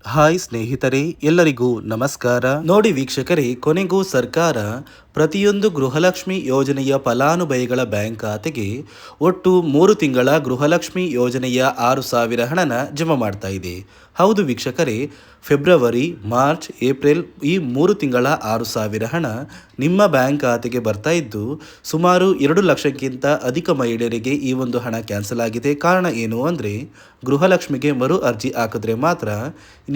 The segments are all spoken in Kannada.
ಹಾಯ್ ಸ್ನೇಹಿತರೆ, ಎಲ್ಲರಿಗೂ ನಮಸ್ಕಾರ. ನೋಡಿ ವೀಕ್ಷಕರೇ, ಕೊನೆಗೂ ಸರ್ಕಾರ ಪ್ರತಿಯೊಂದು ಗೃಹಲಕ್ಷ್ಮಿ ಯೋಜನೆಯ ಫಲಾನುಭವಿಗಳ ಬ್ಯಾಂಕ್ ಖಾತೆಗೆ ಒಟ್ಟು 3 ತಿಂಗಳ ಗೃಹಲಕ್ಷ್ಮಿ ಯೋಜನೆಯ 6,000 ಹಣನ ಜಮಾ ಮಾಡ್ತಾ ಇದೆ. ಹೌದು ವೀಕ್ಷಕರೇ, ಫೆಬ್ರವರಿ, ಮಾರ್ಚ್, ಏಪ್ರಿಲ್ ಈ 3 ತಿಂಗಳ 6,000 ಹಣ ನಿಮ್ಮ ಬ್ಯಾಂಕ್ ಖಾತೆಗೆ ಬರ್ತಾ ಇದ್ದು, ಸುಮಾರು 2 ಲಕ್ಷಕ್ಕಿಂತ ಅಧಿಕ ಮಹಿಳೆಯರಿಗೆ ಈ ಒಂದು ಹಣ ಕ್ಯಾನ್ಸಲ್ ಆಗಿದೆ. ಕಾರಣ ಏನು ಅಂದರೆ, ಗೃಹಲಕ್ಷ್ಮಿಗೆ ಮರು ಅರ್ಜಿ ಹಾಕಿದ್ರೆ ಮಾತ್ರ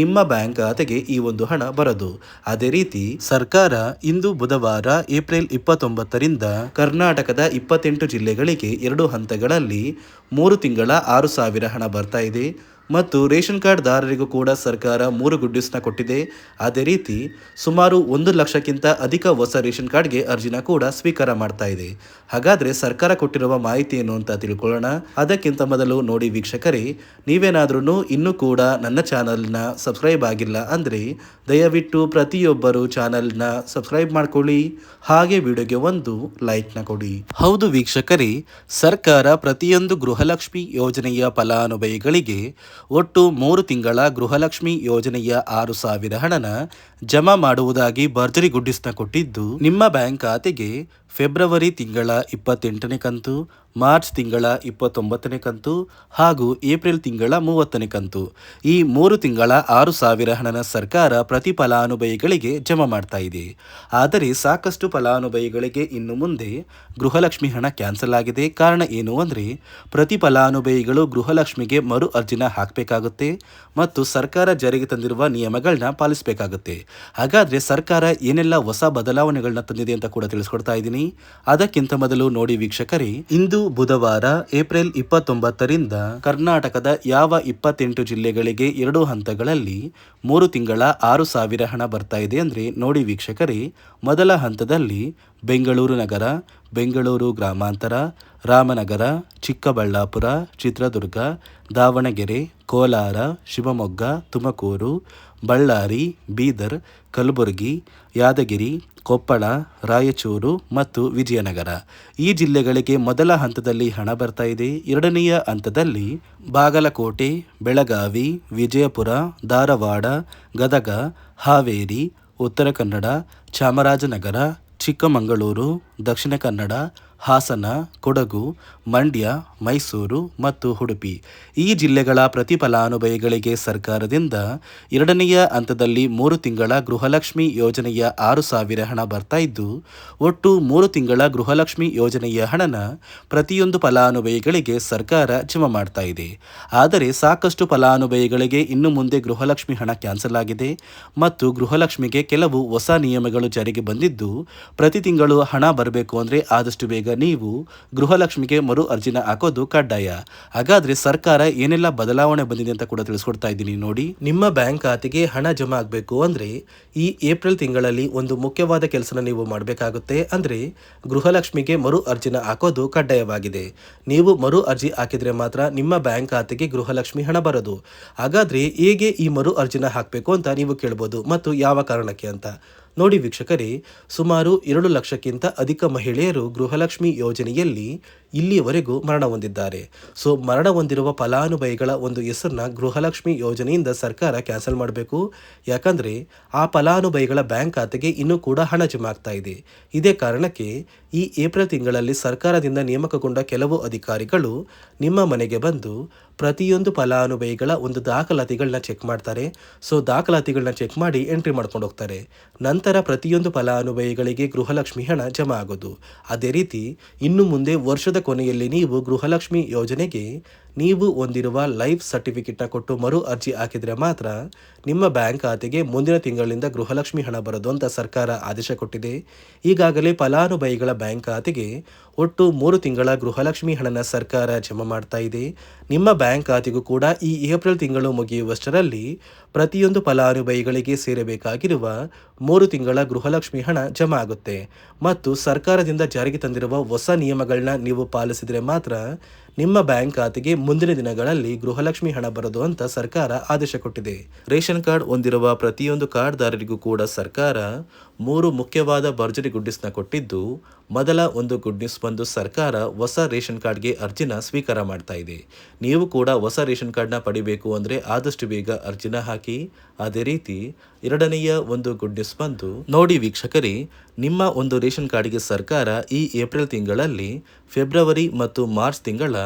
ನಿಮ್ಮ ಬ್ಯಾಂಕ್ ಖಾತೆಗೆ ಈ ಒಂದು ಹಣ ಬರೋದು. ಅದೇ ರೀತಿ ಸರ್ಕಾರ ಇಂದು ಬುಧವಾರ ಏಪ್ರಿಲ್ 29ರಿಂದ ಕರ್ನಾಟಕದ 28 ಜಿಲ್ಲೆಗಳಿಗೆ 2 ಹಂತಗಳಲ್ಲಿ 3 ತಿಂಗಳ 6,000 ಹಣ ಬರ್ತಾ ಇದೆ. ಮತ್ತು ರೇಷನ್ ಕಾರ್ಡ್ ದಾರರಿಗೂ ಕೂಡ ಸರ್ಕಾರ 3 ಗುಡ್ ನ್ಯೂಸ್ನ ಕೊಟ್ಟಿದೆ. ಅದೇ ರೀತಿ ಸುಮಾರು 1 ಲಕ್ಷಕ್ಕಿಂತ ಅಧಿಕ ಹೊಸ ರೇಷನ್ ಕಾರ್ಡ್ಗೆ ಅರ್ಜಿನ ಕೂಡ ಸ್ವೀಕಾರ ಮಾಡ್ತಾ ಇದೆ. ಹಾಗಾದರೆ ಸರ್ಕಾರ ಕೊಟ್ಟಿರುವ ಮಾಹಿತಿ ಏನು ಅಂತ ತಿಳ್ಕೊಳ್ಳೋಣ. ಅದಕ್ಕಿಂತ ಮೊದಲು ನೋಡಿ ವೀಕ್ಷಕರೇ, ನೀವೇನಾದ್ರೂ ಇನ್ನೂ ಕೂಡ ನನ್ನ ಚಾನಲ್ನ ಸಬ್ಸ್ಕ್ರೈಬ್ ಆಗಿಲ್ಲ ಅಂದರೆ ದಯವಿಟ್ಟು ಪ್ರತಿಯೊಬ್ಬರು ಚಾನಲ್ನ ಸಬ್ಸ್ಕ್ರೈಬ್ ಮಾಡ್ಕೊಳ್ಳಿ, ಹಾಗೆ ವಿಡಿಯೋಗೆ ಒಂದು ಲೈಕ್ನ ಕೊಡಿ. ಹೌದು ವೀಕ್ಷಕರೇ, ಸರ್ಕಾರ ಪ್ರತಿಯೊಂದು ಗೃಹಲಕ್ಷ್ಮಿ ಯೋಜನೆಯ ಫಲಾನುಭವಿಗಳಿಗೆ ಒಟ್ಟು 3 ತಿಂಗಳ ಗೃಹಲಕ್ಷ್ಮಿ ಯೋಜನೆಯ 6,000 ಹಣನ ಜಮಾ ಮಾಡುವುದಾಗಿ ಭರ್ಜರಿ ಗುಡ್ಡಿಸ್ನ ಕೊಟ್ಟಿದ್ದು, ನಿಮ್ಮ ಬ್ಯಾಂಕ್ ಖಾತೆಗೆ ಫೆಬ್ರವರಿ ತಿಂಗಳ 28ನೇ ಕಂತು, ಮಾರ್ಚ್ ತಿಂಗಳ 29ನೇ ಕಂತು ಹಾಗೂ ಏಪ್ರಿಲ್ ತಿಂಗಳ 30ನೇ ಕಂತು ಈ 3 ತಿಂಗಳ 6,000 ಹಣನ ಸರ್ಕಾರ ಪ್ರತಿ ಫಲಾನುಭವಿಗಳಿಗೆ ಜಮಾ ಮಾಡ್ತಾ ಇದೆ. ಆದರೆ ಸಾಕಷ್ಟು ಫಲಾನುಭವಿಗಳಿಗೆ ಇನ್ನು ಮುಂದೆ ಗೃಹಲಕ್ಷ್ಮಿ ಹಣ ಕ್ಯಾನ್ಸಲ್ ಆಗಿದೆ. ಕಾರಣ ಏನು ಅಂದರೆ, ಪ್ರತಿ ಫಲಾನುಭವಿಗಳು ಗೃಹಲಕ್ಷ್ಮಿಗೆ ಮರು ಅರ್ಜಿನ ಹಾಕಬೇಕಾಗುತ್ತೆ ಮತ್ತು ಸರ್ಕಾರ ಜಾರಿಗೆ ತಂದಿರುವ ನಿಯಮಗಳನ್ನ ಪಾಲಿಸಬೇಕಾಗುತ್ತೆ. ಹಾಗಾದರೆ ಸರ್ಕಾರ ಏನೆಲ್ಲ ಹೊಸ ಬದಲಾವಣೆಗಳನ್ನ ತಂದಿದೆ ಅಂತ ಕೂಡ ತಿಳಿಸ್ಕೊಡ್ತಾ ಇದ್ದೀನಿ. ಅದಕ್ಕಿಂತ ಮೊದಲು ನೋಡಿ ವೀಕ್ಷಕರೇ, ಇಂದು ಬುಧವಾರ ಏಪ್ರಿಲ್ 29ರಿಂದ ಕರ್ನಾಟಕದ ಯಾವ 28 ಜಿಲ್ಲೆಗಳಿಗೆ 2 ಹಂತಗಳಲ್ಲಿ 3 ತಿಂಗಳ 6,000 ಹಣ ಬರ್ತಾ ಇದೆ ಅಂದರೆ ನೋಡಿ ವೀಕ್ಷಕರೇ, ಮೊದಲ ಹಂತದಲ್ಲಿ ಬೆಂಗಳೂರು ನಗರ, ಬೆಂಗಳೂರು ಗ್ರಾಮಾಂತರ, ರಾಮನಗರ, ಚಿಕ್ಕಬಳ್ಳಾಪುರ, ಚಿತ್ರದುರ್ಗ, ದಾವಣಗೆರೆ, ಕೋಲಾರ, ಶಿವಮೊಗ್ಗ, ತುಮಕೂರು, ಬಳ್ಳಾರಿ, ಬೀದರ್, ಕಲಬುರಗಿ, ಯಾದಗಿರಿ, ಕೊಪ್ಪಳ, ರಾಯಚೂರು ಮತ್ತು ವಿಜಯನಗರ ಈ ಜಿಲ್ಲೆಗಳಿಗೆ ಮೊದಲ ಹಂತದಲ್ಲಿ ಹಣ ಬರ್ತಾ ಇದೆ. ಎರಡನೆಯ ಹಂತದಲ್ಲಿ ಬಾಗಲಕೋಟೆ, ಬೆಳಗಾವಿ, ವಿಜಯಪುರ, ಧಾರವಾಡ, ಗದಗ, ಹಾವೇರಿ, ಉತ್ತರ ಕನ್ನಡ, ಚಾಮರಾಜನಗರ, ಚಿಕ್ಕಮಗಳೂರು, ದಕ್ಷಿಣ ಕನ್ನಡ, ಹಾಸನ, ಕೊಡಗು, ಮಂಡ್ಯ, ಮೈಸೂರು ಮತ್ತು ಉಡುಪಿ ಈ ಜಿಲ್ಲೆಗಳ ಪ್ರತಿ ಫಲಾನುಭವಿಗಳಿಗೆ ಸರ್ಕಾರದಿಂದ ಎರಡನೆಯ ಹಂತದಲ್ಲಿ 3 ತಿಂಗಳ ಗೃಹಲಕ್ಷ್ಮಿ ಯೋಜನೆಯ 6,000 ಹಣ ಬರ್ತಾ ಇದ್ದು, ಒಟ್ಟು 3 ತಿಂಗಳ ಗೃಹಲಕ್ಷ್ಮಿ ಯೋಜನೆಯ ಹಣನ ಪ್ರತಿಯೊಂದು ಫಲಾನುಭವಿಗಳಿಗೆ ಸರ್ಕಾರ ಜಮಾ ಮಾಡ್ತಾ ಇದೆ. ಆದರೆ ಸಾಕಷ್ಟು ಫಲಾನುಭವಿಗಳಿಗೆ ಇನ್ನು ಮುಂದೆ ಗೃಹಲಕ್ಷ್ಮಿ ಹಣ ಕ್ಯಾನ್ಸಲ್ ಆಗಿದೆ ಮತ್ತು ಗೃಹಲಕ್ಷ್ಮಿಗೆ ಕೆಲವು ಹೊಸ ನಿಯಮಗಳು ಜಾರಿಗೆ ಬಂದಿದ್ದು, ಪ್ರತಿ ತಿಂಗಳು ಹಣ ಬರಬೇಕು ಅಂದರೆ ಆದಷ್ಟು ಬೇಗ ನೀವು ಗೃಹಲಕ್ಷ್ಮಿಗೆ ಮರು ಅರ್ಜಿನ ಹಾಕೋದು ಕಡ್ಡಾಯ. ಹಾಗಾದ್ರೆ ಸರ್ಕಾರ ಏನೆಲ್ಲ ಬದಲಾವಣೆ ಬಂದಿದೆ ಅಂತ ಕೂಡ ತಿಳಿಸ್ಕೊಡ್ತಾ ಇದ್ದೀನಿ ನೋಡಿ. ನಿಮ್ಮ ಬ್ಯಾಂಕ್ ಖಾತೆಗೆ ಹಣ ಜಮಾ ಆಗಬೇಕು ಅಂದ್ರೆ ಈ ಏಪ್ರಿಲ್ ತಿಂಗಳಲ್ಲಿ ಒಂದು ಮುಖ್ಯವಾದ ಕೆಲಸನ ನೀವು ಮಾಡಬೇಕಾಗುತ್ತೆ. ಅಂದ್ರೆ ಗೃಹಲಕ್ಷ್ಮಿಗೆ ಮರು ಅರ್ಜಿನ ಹಾಕೋದು ಕಡ್ಡಾಯವಾಗಿದೆ. ನೀವು ಮರು ಅರ್ಜಿ ಹಾಕಿದ್ರೆ ಮಾತ್ರ ನಿಮ್ಮ ಬ್ಯಾಂಕ್ ಖಾತೆಗೆ ಗೃಹಲಕ್ಷ್ಮಿ ಹಣ ಬರೋದು. ಹಾಗಾದ್ರೆ ಹೇಗೆ ಈ ಮರು ಅರ್ಜಿನ ಹಾಕಬೇಕು ಅಂತ ನೀವು ಕೇಳ್ಬೋದು, ಮತ್ತು ಯಾವ ಕಾರಣಕ್ಕೆ ಅಂತ ನೋಡಿ ವೀಕ್ಷಕರೇ, ಸುಮಾರು 2 ಲಕ್ಷಕ್ಕಿಂತ ಅಧಿಕ ಮಹಿಳೆಯರು ಗೃಹಲಕ್ಷ್ಮಿ ಯೋಜನೆಯಲ್ಲಿ ಇಲ್ಲಿಯವರೆಗೂ ಮರಣ ಹೊಂದಿದ್ದಾರೆ. ಸೊ ಮರಣ ಹೊಂದಿರುವ ಫಲಾನುಭವಿಗಳ ಒಂದು ಹೆಸರನ್ನ ಗೃಹಲಕ್ಷ್ಮಿ ಯೋಜನೆಯಿಂದ ಸರ್ಕಾರ ಕ್ಯಾನ್ಸಲ್ ಮಾಡಬೇಕು. ಯಾಕಂದರೆ ಆ ಫಲಾನುಭವಿಗಳ ಬ್ಯಾಂಕ್ ಖಾತೆಗೆ ಇನ್ನೂ ಕೂಡ ಹಣ ಜಮಾ ಆಗ್ತಾ ಇದೆ. ಇದೇ ಕಾರಣಕ್ಕೆ ಈ ಏಪ್ರಿಲ್ ತಿಂಗಳಲ್ಲಿ ಸರ್ಕಾರದಿಂದ ನೇಮಕಗೊಂಡ ಕೆಲವು ಅಧಿಕಾರಿಗಳು ನಿಮ್ಮ ಮನೆಗೆ ಬಂದು ಪ್ರತಿಯೊಂದು ಫಲಾನುಭವಿಗಳ ಒಂದು ದಾಖಲಾತಿಗಳನ್ನ ಚೆಕ್ ಮಾಡ್ತಾರೆ. ಸೊ ದಾಖಲಾತಿಗಳನ್ನ ಚೆಕ್ ಮಾಡಿ ಎಂಟ್ರಿ ಮಾಡ್ಕೊಂಡು ಹೋಗ್ತಾರೆ. ನಂತರ ಪ್ರತಿಯೊಂದು ಫಲಾನುಭವಿಗಳಿಗೆ ಗೃಹಲಕ್ಷ್ಮಿ ಹಣ ಜಮಾ ಆಗೋದು. ಅದೇ ರೀತಿ ಇನ್ನು ಮುಂದೆ ವರ್ಷದ ಕೊನೆಯಲ್ಲಿ ನೀವು ಗೃಹಲಕ್ಷ್ಮಿ ಯೋಜನೆಗೆ ನೀವು ಹೊಂದಿರುವ ಲೈಫ್ ಸರ್ಟಿಫಿಕೇಟ್ನ ಕೊಟ್ಟು ಮರು ಅರ್ಜಿ ಹಾಕಿದರೆ ಮಾತ್ರ ನಿಮ್ಮ ಬ್ಯಾಂಕ್ ಖಾತೆಗೆ ಮುಂದಿನ ತಿಂಗಳಿಂದ ಗೃಹಲಕ್ಷ್ಮಿ ಹಣ ಬರೋದು ಅಂತ ಸರ್ಕಾರ ಆದೇಶ ಕೊಟ್ಟಿದೆ. ಈಗಾಗಲೇ ಫಲಾನುಭವಿಗಳ ಬ್ಯಾಂಕ್ ಖಾತೆಗೆ ಒಟ್ಟು 3 ತಿಂಗಳ ಗೃಹಲಕ್ಷ್ಮಿ ಹಣನ ಸರ್ಕಾರ ಜಮಾ ಮಾಡ್ತಾ ಇದೆ. ನಿಮ್ಮ ಬ್ಯಾಂಕ್ ಖಾತೆಗೂ ಕೂಡ ಈ ಏಪ್ರಿಲ್ ತಿಂಗಳು ಮುಗಿಯುವಷ್ಟರಲ್ಲಿ ಪ್ರತಿಯೊಂದು ಫಲಾನುಭವಿಗಳಿಗೆ ಸೇರಬೇಕಾಗಿರುವ 3 ತಿಂಗಳ ಗೃಹಲಕ್ಷ್ಮಿ ಹಣ ಜಮಾ ಆಗುತ್ತೆ. ಮತ್ತು ಸರ್ಕಾರದಿಂದ ಜಾರಿಗೆ ತಂದಿರುವ ಹೊಸ ನಿಯಮಗಳನ್ನ ನೀವು ಪಾಲಿಸಿದರೆ ಮಾತ್ರ ನಿಮ್ಮ ಬ್ಯಾಂಕ್ ಖಾತೆಗೆ ಮುಂದಿನ ದಿನಗಳಲ್ಲಿ ಗೃಹಲಕ್ಷ್ಮಿ ಹಣ ಬರೋದು ಅಂತ ಸರ್ಕಾರ ಆದೇಶ ಕೊಟ್ಟಿದೆ. ರೇಷನ್ ಕಾರ್ಡ್ ಹೊಂದಿರುವ ಪ್ರತಿಯೊಂದು ಕಾರ್ಡ್ದಾರರಿಗೂ ಕೂಡ ಸರ್ಕಾರ 3 ಮುಖ್ಯವಾದ ಭರ್ಜರಿ ಗುಡ್ಡಿಸ್ನ ಕೊಟ್ಟಿದ್ದು, ಮೊದಲ ಒಂದು ಗುಡ್ ನ್ಯೂಸ್ ಬಂದು ಸರ್ಕಾರ ಹೊಸ ರೇಷನ್ ಕಾರ್ಡ್ಗೆ ಅರ್ಜಿನ ಸ್ವೀಕಾರ ಮಾಡ್ತಾ ಇದೆ. ನೀವು ಕೂಡ ಹೊಸ ರೇಷನ್ ಕಾರ್ಡ್ನ ಪಡಿಬೇಕು ಅಂದರೆ ಆದಷ್ಟು ಬೇಗ ಅರ್ಜಿನ ಹಾಕಿ. ಅದೇ ರೀತಿ ಎರಡನೆಯ ಒಂದು ಗುಡ್ ನ್ಯೂಸ್ ಬಂದು ನೋಡಿ ವೀಕ್ಷಕರೇ, ನಿಮ್ಮ ಒಂದು ರೇಷನ್ ಕಾರ್ಡ್ಗೆ ಸರ್ಕಾರ ಈ ಏಪ್ರಿಲ್ ತಿಂಗಳಲ್ಲಿ ಫೆಬ್ರವರಿ ಮತ್ತು ಮಾರ್ಚ್ ತಿಂಗಳ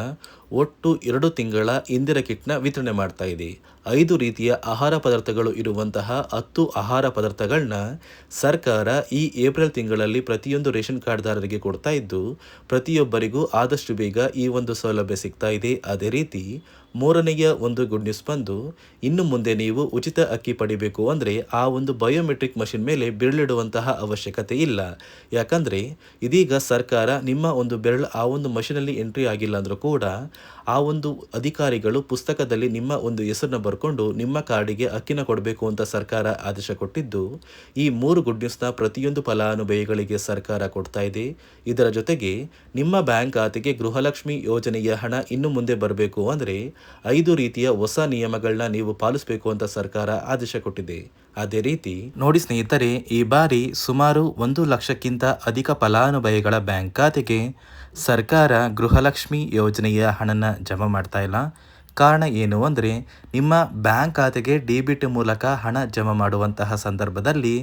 ಒಟ್ಟು 2 ತಿಂಗಳ ಇಂದಿರಾ ಕಿಟ್ನ ವಿತರಣೆ ಮಾಡ್ತಾ ಇದೆ. 5 ರೀತಿಯ ಆಹಾರ ಪದಾರ್ಥಗಳು ಇರುವಂತಹ 10 ಆಹಾರ ಪದಾರ್ಥಗಳನ್ನ ಸರ್ಕಾರ ಈ ಏಪ್ರಿಲ್ ತಿಂಗಳಲ್ಲಿ ಪ್ರತಿಯೊಂದು ರೇಷನ್ ಕಾರ್ಡ್ದಾರರಿಗೆ ಕೊಡ್ತಾ ಇದ್ದು, ಪ್ರತಿಯೊಬ್ಬರಿಗೂ ಆದಷ್ಟು ಬೇಗ ಈ ಒಂದು ಸೌಲಭ್ಯ ಸಿಗ್ತಾ ಇದೆ. ಅದೇ ರೀತಿ ಮೂರನೆಯ ಒಂದು ಗುಡ್ ನ್ಯೂಸ್ ಬಂದು ಇನ್ನು ಮುಂದೆ ನೀವು ಉಚಿತ ಅಕ್ಕಿ ಪಡಿಬೇಕು ಅಂದರೆ ಆ ಒಂದು ಬಯೋಮೆಟ್ರಿಕ್ ಮಷಿನ್ ಮೇಲೆ ಬೆರಳಿಡುವಂತಹ ಅವಶ್ಯಕತೆ ಇಲ್ಲ. ಯಾಕಂದರೆ ಇದೀಗ ಸರ್ಕಾರ ನಿಮ್ಮ ಒಂದು ಬೆರಳು ಆ ಒಂದು ಮಷಿನಲ್ಲಿ ಎಂಟ್ರಿ ಆಗಿಲ್ಲ ಅಂದರೂ ಕೂಡ ಆ ಒಂದು ಅಧಿಕಾರಿಗಳು ಪುಸ್ತಕದಲ್ಲಿ ನಿಮ್ಮ ಒಂದು ಹೆಸರನ್ನ ಬರ್ಕೊಂಡು ನಿಮ್ಮ ಕಾರ್ಡಿಗೆ ಅಕ್ಕಿನ ಕೊಡಬೇಕು ಅಂತ ಸರ್ಕಾರ ಆದೇಶ ಕೊಟ್ಟಿದ್ದು, ಈ 3 ಗುಡ್ ನ್ಯೂಸ್ನ ಪ್ರತಿಯೊಂದು ಫಲಾನುಭವಿಗಳಿಗೆ ಸರ್ಕಾರ ಕೊಡ್ತಾ ಇದೆ. ಇದರ ಜೊತೆಗೆ ನಿಮ್ಮ ಬ್ಯಾಂಕ್ ಖಾತೆಗೆ ಗೃಹಲಕ್ಷ್ಮಿ ಯೋಜನೆಯ ಹಣ ಇನ್ನು ಮುಂದೆ ಬರಬೇಕು ಅಂದರೆ 5 ರೀತಿಯ ಹೊಸ ನಿಯಮಗಳನ್ನ ನೀವು ಪಾಲಿಸಬೇಕು ಅಂತ ಸರ್ಕಾರ ಆದೇಶ ಕೊಟ್ಟಿದೆ. ಅದೇ ರೀತಿ ನೋಡಿ ಸ್ನೇಹಿತರೆ, ಈ ಬಾರಿ ಸುಮಾರು 1 ಲಕ್ಷಕ್ಕಿಂತ ಅಧಿಕ ಫಲಾನುಭವಿಗಳ ಬ್ಯಾಂಕ್ ಖಾತೆಗೆ ಸರ್ಕಾರ ಗೃಹಲಕ್ಷ್ಮಿ ಯೋಜನೆಯ ಹಣನ ಜಮಾ ಮಾಡ್ತಾ ಇಲ್ಲ. ಕಾರಣ ಏನು ಅಂದರೆ, ನಿಮ್ಮ ಬ್ಯಾಂಕ್ ಖಾತೆಗೆ ಡೆಬಿಟ್ ಮೂಲಕ ಹಣ ಜಮಾ ಮಾಡುವಂತಹ ಸಂದರ್ಭದಲ್ಲಿ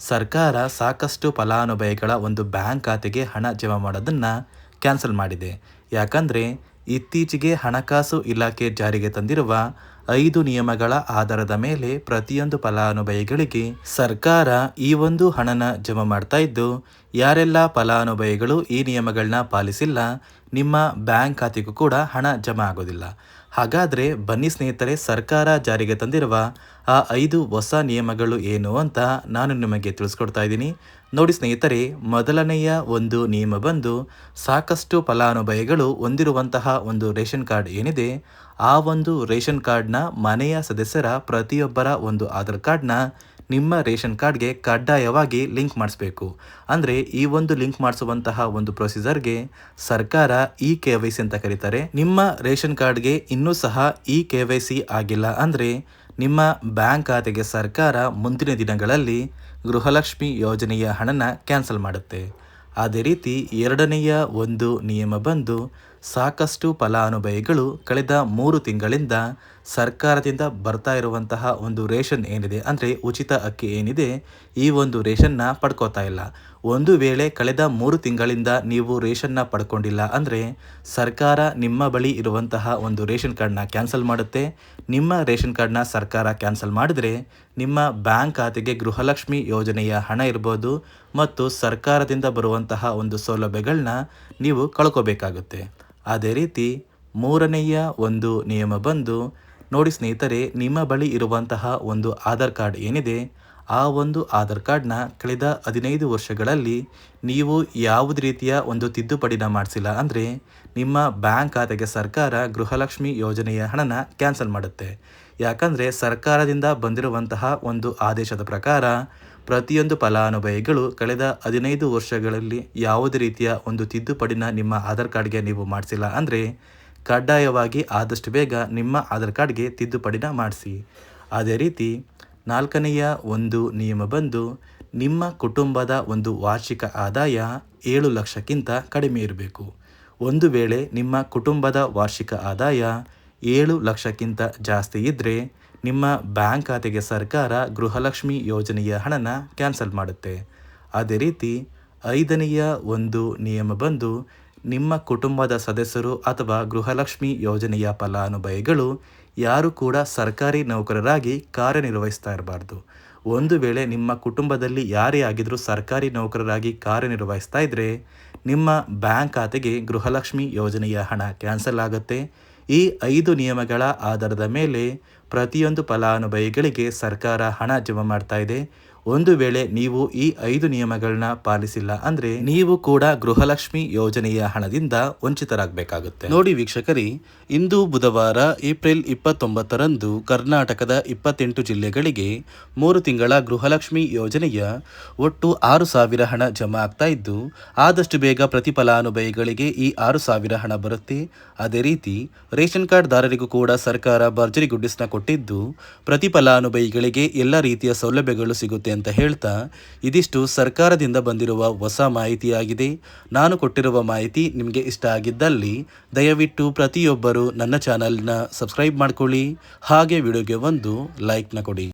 ಸರ್ಕಾರ ಸಾಕಷ್ಟು ಫಲಾನುಭವಿಗಳ ಒಂದು ಬ್ಯಾಂಕ್ ಖಾತೆಗೆ ಹಣ ಜಮಾ ಮಾಡೋದನ್ನು ಕ್ಯಾನ್ಸಲ್ ಮಾಡಿದೆ. ಯಾಕಂದರೆ ಇತ್ತೀಚೆಗೆ ಹಣಕಾಸು ಇಲಾಖೆ ಜಾರಿಗೆ ತಂದಿರುವ 5 ನಿಯಮಗಳ ಆಧಾರದ ಮೇಲೆ ಪ್ರತಿಯೊಂದು ಫಲಾನುಭವಿಗಳಿಗೆ ಸರ್ಕಾರ ಈ ಒಂದು ಹಣನ ಜಮಾ ಮಾಡ್ತಾ ಇದ್ದು, ಯಾರೆಲ್ಲ ಫಲಾನುಭವಿಗಳು ಈ ನಿಯಮಗಳನ್ನ ಪಾಲಿಸಿಲ್ಲ ನಿಮ್ಮ ಬ್ಯಾಂಕ್ ಖಾತೆಗೂ ಕೂಡ ಹಣ ಜಮಾ ಆಗೋದಿಲ್ಲ. ಹಾಗಾದರೆ ಬನ್ನಿ ಸ್ನೇಹಿತರೆ, ಸರ್ಕಾರ ಜಾರಿಗೆ ತಂದಿರುವ ಆ 5 ಹೊಸ ನಿಯಮಗಳು ಏನು ಅಂತ ನಾನು ನಿಮಗೆ ತಿಳಿಸ್ಕೊಡ್ತಾ ಇದ್ದೀನಿ. ನೋಡಿ ಸ್ನೇಹಿತರೆ, ಮೊದಲನೆಯ ಒಂದು ನಿಯಮ ಬಂದು ಸಾಕಷ್ಟು ಫಲಾನುಭವಿಗಳು ಹೊಂದಿರುವಂತಹ ಒಂದು ರೇಷನ್ ಕಾರ್ಡ್ ಏನಿದೆ, ಆ ಒಂದು ರೇಷನ್ ಕಾರ್ಡ್ನ ಮನೆಯ ಸದಸ್ಯರ ಪ್ರತಿಯೊಬ್ಬರ ಒಂದು ಆಧಾರ್ ಕಾರ್ಡ್ನ ನಿಮ್ಮ ರೇಷನ್ ಕಾರ್ಡ್ಗೆ ಕಡ್ಡಾಯವಾಗಿ ಲಿಂಕ್ ಮಾಡಿಸ್ಬೇಕು. ಅಂದರೆ ಈ ಒಂದು ಲಿಂಕ್ ಮಾಡಿಸುವಂತಹ ಒಂದು ಪ್ರೊಸೀಜರ್ಗೆ ಸರ್ಕಾರ KYC ಅಂತ ಕರೀತಾರೆ. ನಿಮ್ಮ ರೇಷನ್ ಕಾರ್ಡ್ಗೆ ಇನ್ನೂ ಸಹ KYC ಆಗಿಲ್ಲ ಅಂದರೆ ನಿಮ್ಮ ಬ್ಯಾಂಕ್ ಖಾತೆಗೆ ಸರ್ಕಾರ ಮುಂದಿನ ದಿನಗಳಲ್ಲಿ ಗೃಹಲಕ್ಷ್ಮಿ ಯೋಜನೆಯ ಹಣನ ಕ್ಯಾನ್ಸಲ್ ಮಾಡುತ್ತೆ. ಅದೇ ರೀತಿ ಎರಡನೆಯ ಒಂದು ನಿಯಮ ಬಂದು ಸಾಕಷ್ಟು ಫಲಾನುಭವಿಗಳು ಕಳೆದ 3 ತಿಂಗಳಿಂದ ಸರ್ಕಾರದಿಂದ ಬರ್ತಾ ಇರುವಂತಹ ಒಂದು ರೇಷನ್ ಏನಿದೆ, ಅಂದರೆ ಉಚಿತ ಅಕ್ಕಿ ಏನಿದೆ, ಈ ಒಂದು ರೇಷನ್ನ ಪಡ್ಕೋತಾ ಇಲ್ಲ. ಒಂದು ವೇಳೆ ಕಳೆದ 3 ತಿಂಗಳಿಂದ ನೀವು ರೇಷನ್ನ ಪಡ್ಕೊಂಡಿಲ್ಲ ಅಂದರೆ ಸರ್ಕಾರ ನಿಮ್ಮ ಬಳಿ ಇರುವಂತಹ ಒಂದು ರೇಷನ್ ಕಾರ್ಡ್ನ ಕ್ಯಾನ್ಸಲ್ ಮಾಡುತ್ತೆ. ನಿಮ್ಮ ರೇಷನ್ ಕಾರ್ಡ್ನ ಸರ್ಕಾರ ಕ್ಯಾನ್ಸಲ್ ಮಾಡಿದ್ರೆ ನಿಮ್ಮ ಬ್ಯಾಂಕ್ ಖಾತೆಗೆ ಗೃಹಲಕ್ಷ್ಮಿ ಯೋಜನೆಯ ಹಣ ಇರ್ಬೋದು ಮತ್ತು ಸರ್ಕಾರದಿಂದ ಬರುವಂತಹ ಒಂದು ಸೌಲಭ್ಯಗಳನ್ನ ನೀವು ಕಳ್ಕೋಬೇಕಾಗುತ್ತೆ. ಅದೇ ರೀತಿ ಮೂರನೆಯ ಒಂದು ನಿಯಮ ಬಂದು ನೋಡಿ ಸ್ನೇಹಿತರೆ, ನಿಮ್ಮ ಬಳಿ ಇರುವಂತಹ ಒಂದು ಆಧಾರ್ ಕಾರ್ಡ್ ಏನಿದೆ, ಆ ಒಂದು ಆಧಾರ್ ಕಾರ್ಡ್ನ ಕಳೆದ 15 ವರ್ಷಗಳಲ್ಲಿ ನೀವು ಯಾವುದೇ ರೀತಿಯ ಒಂದು ತಿದ್ದುಪಡಿನ ಮಾಡಿಸಿಲ್ಲ ಅಂದರೆ ನಿಮ್ಮ ಬ್ಯಾಂಕ್ ಖಾತೆಗೆ ಸರ್ಕಾರ ಗೃಹಲಕ್ಷ್ಮಿ ಯೋಜನೆಯ ಹಣನ ಕ್ಯಾನ್ಸಲ್ ಮಾಡುತ್ತೆ. ಯಾಕಂದರೆ ಸರ್ಕಾರದಿಂದ ಬಂದಿರುವಂತಹ ಒಂದು ಆದೇಶದ ಪ್ರಕಾರ ಪ್ರತಿಯೊಂದು ಫಲಾನುಭವಿಗಳು ಕಳೆದ 15 ವರ್ಷಗಳಲ್ಲಿ ಯಾವುದೇ ರೀತಿಯ ಒಂದು ತಿದ್ದುಪಡಿನ ನಿಮ್ಮ ಆಧಾರ್ ಕಾರ್ಡ್ಗೆ ನೀವು ಮಾಡಿಸಿಲ್ಲ ಅಂದರೆ ಕಡ್ಡಾಯವಾಗಿ ಆದಷ್ಟು ಬೇಗ ನಿಮ್ಮ ಆಧಾರ್ ಕಾರ್ಡ್ಗೆ ತಿದ್ದುಪಡಿನ ಮಾಡಿಸಿ. ಅದೇ ರೀತಿ ನಾಲ್ಕನೆಯ ಒಂದು ನಿಯಮ ಬಂದು ನಿಮ್ಮ ಕುಟುಂಬದ ಒಂದು ವಾರ್ಷಿಕ ಆದಾಯ 7 ಲಕ್ಷಕ್ಕಿಂತ ಕಡಿಮೆ ಇರಬೇಕು. ಒಂದು ವೇಳೆ ನಿಮ್ಮ ಕುಟುಂಬದ ವಾರ್ಷಿಕ ಆದಾಯ 7 ಲಕ್ಷಕ್ಕಿಂತ ಜಾಸ್ತಿ ಇದ್ದರೆ ನಿಮ್ಮ ಬ್ಯಾಂಕ್ ಖಾತೆಗೆ ಸರ್ಕಾರ ಗೃಹಲಕ್ಷ್ಮಿ ಯೋಜನೆಯ ಹಣನ ಕ್ಯಾನ್ಸಲ್ ಮಾಡುತ್ತೆ. ಅದೇ ರೀತಿ 5ನೆಯ ಒಂದು ನಿಯಮ ಬಂದು ನಿಮ್ಮ ಕುಟುಂಬದ ಸದಸ್ಯರು ಅಥವಾ ಗೃಹಲಕ್ಷ್ಮಿ ಯೋಜನೆಯ ಫಲಾನುಭವಿಗಳು ಯಾರು ಕೂಡ ಸರ್ಕಾರಿ ನೌಕರರಾಗಿ ಕಾರ್ಯನಿರ್ವಹಿಸ್ತಾ ಇರಬಾರ್ದು. ಒಂದು ವೇಳೆ ನಿಮ್ಮ ಕುಟುಂಬದಲ್ಲಿ ಯಾರೇ ಆಗಿದ್ರೂ ಸರ್ಕಾರಿ ನೌಕರರಾಗಿ ಕಾರ್ಯನಿರ್ವಹಿಸ್ತಾ ಇದ್ದರೆ ನಿಮ್ಮ ಬ್ಯಾಂಕ್ ಖಾತೆಗೆ ಗೃಹಲಕ್ಷ್ಮಿ ಯೋಜನೆಯ ಹಣ ಕ್ಯಾನ್ಸಲ್ ಆಗುತ್ತೆ. ಈ 5 ನಿಯಮಗಳ ಆಧಾರದ ಮೇಲೆ ಪ್ರತಿಯೊಂದು ಫಲಾನುಭವಿಗಳಿಗೆ ಸರ್ಕಾರ ಹಣ ಜಮಾ ಮಾಡ್ತಾ ಇದೆ. ಒಂದು ವೇಳೆ ನೀವು ಈ 5 ನಿಯಮಗಳನ್ನ ಪಾಲಿಸಿಲ್ಲ ಅಂದರೆ ನೀವು ಕೂಡ ಗೃಹಲಕ್ಷ್ಮಿ ಯೋಜನೆಯ ಹಣದಿಂದ ವಂಚಿತರಾಗಬೇಕಾಗುತ್ತೆ. ನೋಡಿ ವೀಕ್ಷಕರೇ, ಇಂದು ಬುಧವಾರ ಏಪ್ರಿಲ್ 29ರಂದು ಕರ್ನಾಟಕದ 28 ಜಿಲ್ಲೆಗಳಿಗೆ 3 ತಿಂಗಳ ಗೃಹಲಕ್ಷ್ಮಿ ಯೋಜನೆಯ ಒಟ್ಟು 6,000 ಹಣ ಜಮಾ ಆಗ್ತಾ ಇದ್ದು, ಆದಷ್ಟು ಬೇಗ ಪ್ರತಿ ಫಲಾನುಭವಿಗಳಿಗೆ ಈ 6,000 ಹಣ ಬರುತ್ತೆ. ಅದೇ ರೀತಿ ರೇಷನ್ ಕಾರ್ಡ್ ದಾರರಿಗೂ ಕೂಡ ಸರ್ಕಾರ ಭರ್ಜರಿ ಗುಡ್ಡಿಸ್ನ ಕೊಟ್ಟಿದ್ದು, ಪ್ರತಿ ಫಲಾನುಭವಿಗಳಿಗೆ ಎಲ್ಲ ರೀತಿಯ ಸೌಲಭ್ಯಗಳು ಸಿಗುತ್ತೆ ಆಗುತ್ತೆ ಅಂತ ಹೇಳ್ತಾ ಇದಿಷ್ಟು ಸರ್ಕಾರದಿಂದ ಬಂದಿರುವ ಹೊಸ ಮಾಹಿತಿಯಾಗಿದೆ. ನಾನು ಕೊಟ್ಟಿರುವ ಮಾಹಿತಿ ನಿಮಗೆ ಇಷ್ಟ ಆಗಿದ್ದಲ್ಲಿ ದಯವಿಟ್ಟು ಪ್ರತಿಯೊಬ್ಬರು ನನ್ನ ಚಾನಲ್ನ ಸಬ್ಸ್ಕ್ರೈಬ್ ಮಾಡ್ಕೊಳ್ಳಿ, ಹಾಗೆ ವಿಡಿಯೋಗೆ ಒಂದು ಲೈಕ್ನ ಕೊಡಿ.